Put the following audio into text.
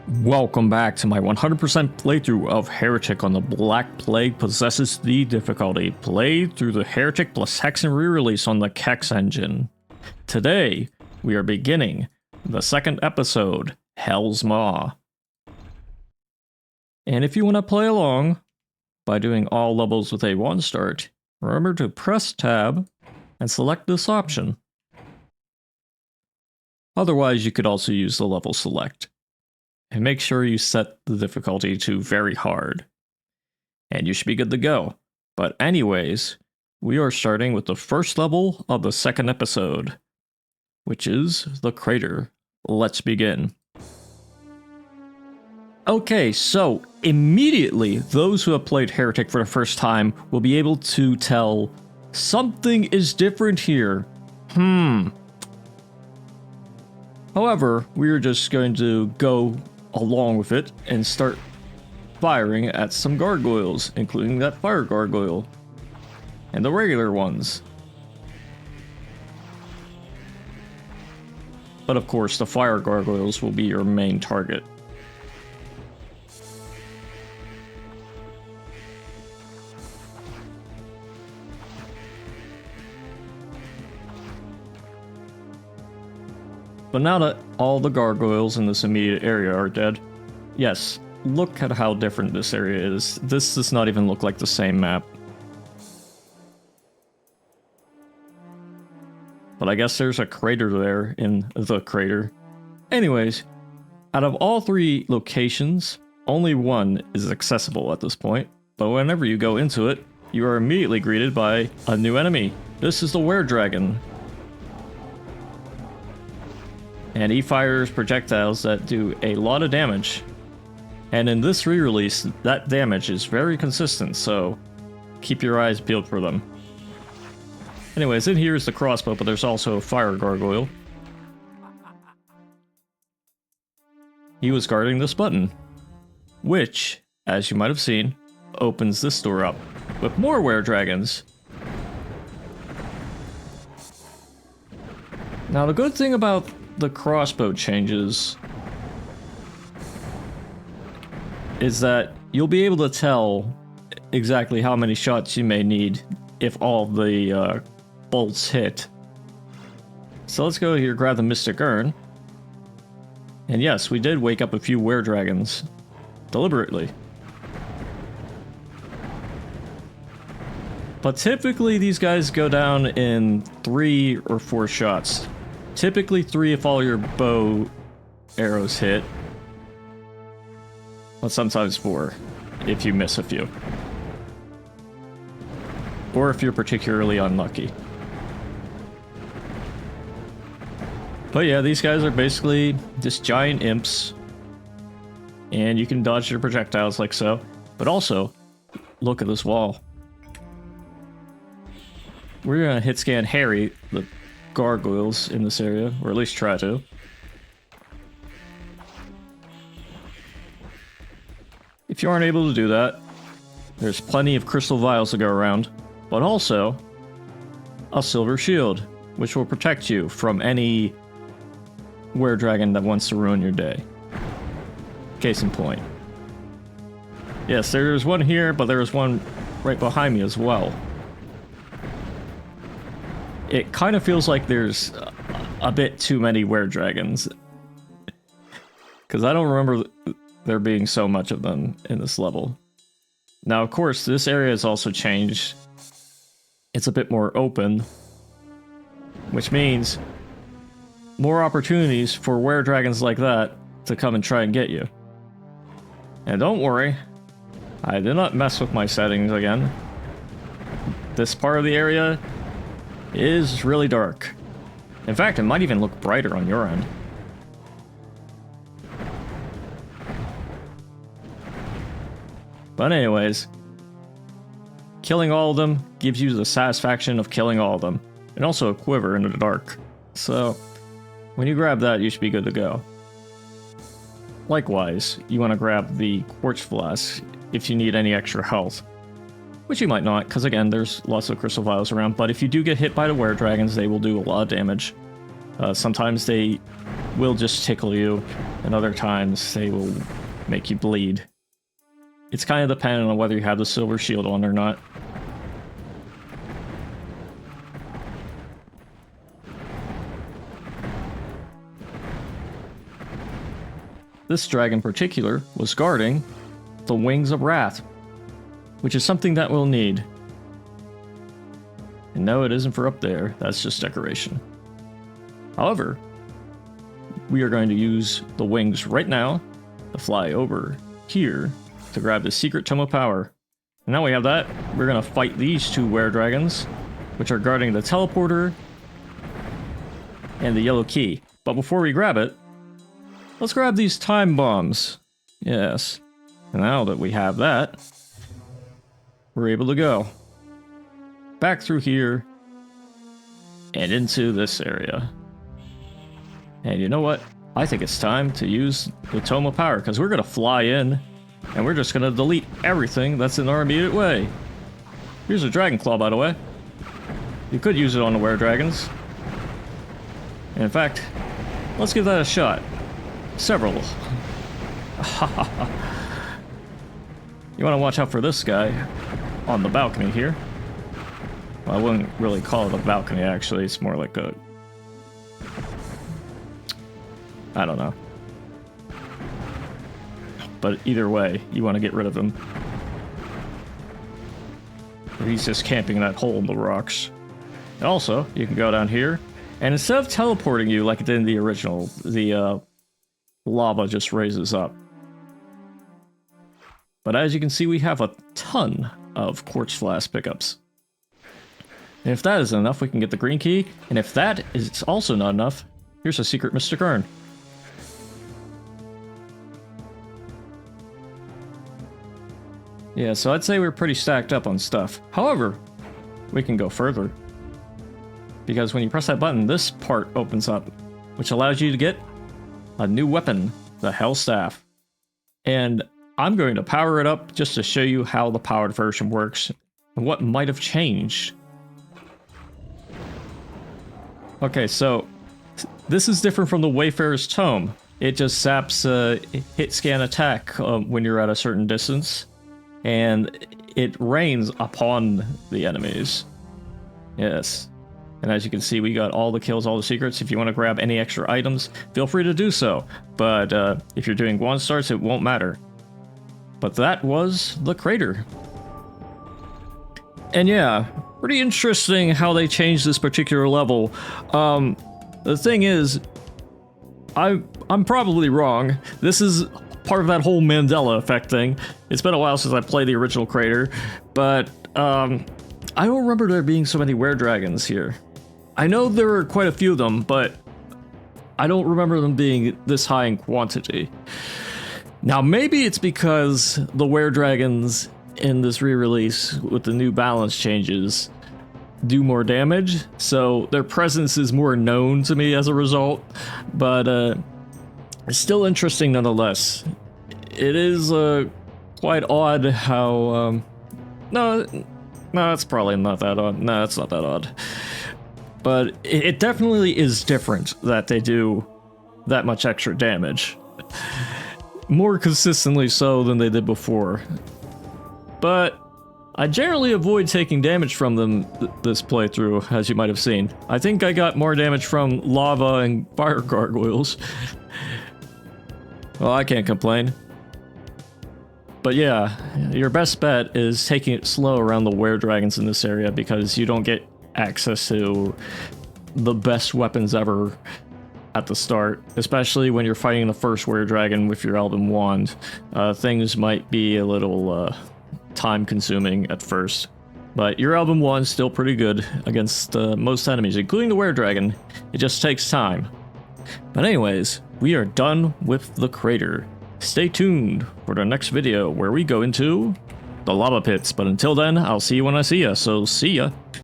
Welcome back to my 100% playthrough of Heretic on the Black Plague Possesses the Difficulty, played through the Heretic plus Hexen re-release on the Kex Engine. Today, we are beginning the second episode, Hell's Maw. And if you want to play along by doing all levels with a 1 start, remember to press tab and select this option. Otherwise, you could also use the level select. And make sure you set the difficulty to very hard. And you should be good to go. But anyways, we are starting with the first level of the second episode, which is the crater. Let's begin. Okay, so immediately, those who have played Heretic for the first time will be able to tell something is different here. However, we're just going to go along with it and start firing at some gargoyles, including that fire gargoyle and the regular ones. But of course, the fire gargoyles will be your main target. But now that all the gargoyles in this immediate area are dead, yes, look at how different this area is. This does not even look like the same map. But I guess there's a crater there in the crater. Anyways, out of all 3 locations, only one is accessible at this point. But whenever you go into it, you are immediately greeted by a new enemy. This is the Weredragon. And he fires projectiles that do a lot of damage. And in this re-release, that damage is very consistent, so keep your eyes peeled for them. Anyways, in here is the crossbow, but there's also a fire gargoyle. He was guarding this button, which, as you might have seen, opens this door up with more Weredragons. Now, the good thing about the crossbow changes is that you'll be able to tell exactly how many shots you may need if all the bolts hit. So let's go here, grab the Mystic Urn. And yes, we did wake up a few Weredragons deliberately. But typically these guys go down in 3 or 4 shots. Typically 3 if all your bow arrows hit. But sometimes 4 if you miss a few. Or if you're particularly unlucky. But yeah, these guys are basically just giant imps. And you can dodge their projectiles like so. But also, look at this wall. We're gonna hit scan Harry, the gargoyles in this area, or at least try to. If you aren't able to do that, there's plenty of crystal vials to go around, but also a silver shield, which will protect you from any Weredragon that wants to ruin your day. Case in point. Yes, there's one here, but there's one right behind me as well. It kind of feels like there's a bit too many Weredragons. Because I don't remember there being so much of them in this level. Now, of course, this area has also changed. It's a bit more open. Which means more opportunities for Weredragons like that to come and try and get you. And don't worry, I did not mess with my settings again. This part of the area is really dark. In fact, it might even look brighter on your end. But anyways, killing all of them gives you the satisfaction of killing all of them, and also a quiver in the dark. So, when you grab that, you should be good to go. Likewise, you want to grab the quartz flask if you need any extra health. Which you might not, because again, there's lots of crystal vials around, but if you do get hit by the Weredragons, they will do a lot of damage. Sometimes they will just tickle you, and other times they will make you bleed. It's kind of dependent on whether you have the silver shield on or not. This dragon in particular was guarding the Wings of Wrath, which is something that we'll need. And no, it isn't for up there, that's just decoration. However, we are going to use the wings right now to fly over here to grab the secret Tome of Power. And now we have that, we're going to fight these two Weredragons, which are guarding the teleporter and the yellow key. But before we grab it, let's grab these time bombs. Yes. And now that we have that, we're able to go back through here and into this area. And you know what? I think it's time to use the Tome of Power, because we're going to fly in and we're just going to delete everything that's in our immediate way. Here's a Dragon Claw, by the way. You could use it on the Weredragons. And in fact, let's give that a shot. Several. You want to watch out for this guy on the balcony here. Well, I wouldn't really call it a balcony, actually. It's more like a... I don't know. But either way, you want to get rid of him. He's just camping in that hole in the rocks. And also, you can go down here, and instead of teleporting you like it did in the original, the lava just raises up. But as you can see, we have a ton of Quartz Flask pickups. And if that isn't enough, we can get the green key. And if that is also not enough, here's a secret Mystic Urn. Yeah, so I'd say we're pretty stacked up on stuff. However, we can go further. Because when you press that button, this part opens up, which allows you to get a new weapon, the Hell Staff. And I'm going to power it up just to show you how the powered version works and what might have changed. Okay, so this is different from the Wayfarer's Tome. It just zaps hit scan attack when you're at a certain distance, and it rains upon the enemies. Yes. And as you can see, we got all the kills, all the secrets. If you want to grab any extra items, feel free to do so. But if you're doing one starts, it won't matter. But that was the crater. And yeah, pretty interesting how they changed this particular level. The thing is, I'm probably wrong. This is part of that whole Mandela effect thing. It's been a while since I played the original crater, but I don't remember there being so many Weredragons here. I know there were quite a few of them, but I don't remember them being this high in quantity. Now, maybe it's because the Weredragons in this re-release with the new balance changes do more damage, so their presence is more known to me as a result, but it's still interesting nonetheless. It is quite odd how... No, it's probably not that odd. No, it's not that odd. But it definitely is different that they do that much extra damage. More consistently so than they did before. But I generally avoid taking damage from them this playthrough, as you might have seen. I think I got more damage from lava and fire gargoyles. Well, I can't complain. But yeah, your best bet is taking it slow around the Weredragons in this area, because you don't get access to the best weapons ever at the start, especially when you're fighting the first Weredragon with your Elven Wand. Things might be a little time consuming at first, but your Elven Wand's still pretty good against most enemies, including the Weredragon. It just takes time. But anyways, we are done with the crater. Stay tuned for the next video where we go into the lava pits, but until then, I'll see you when I see ya, so see ya.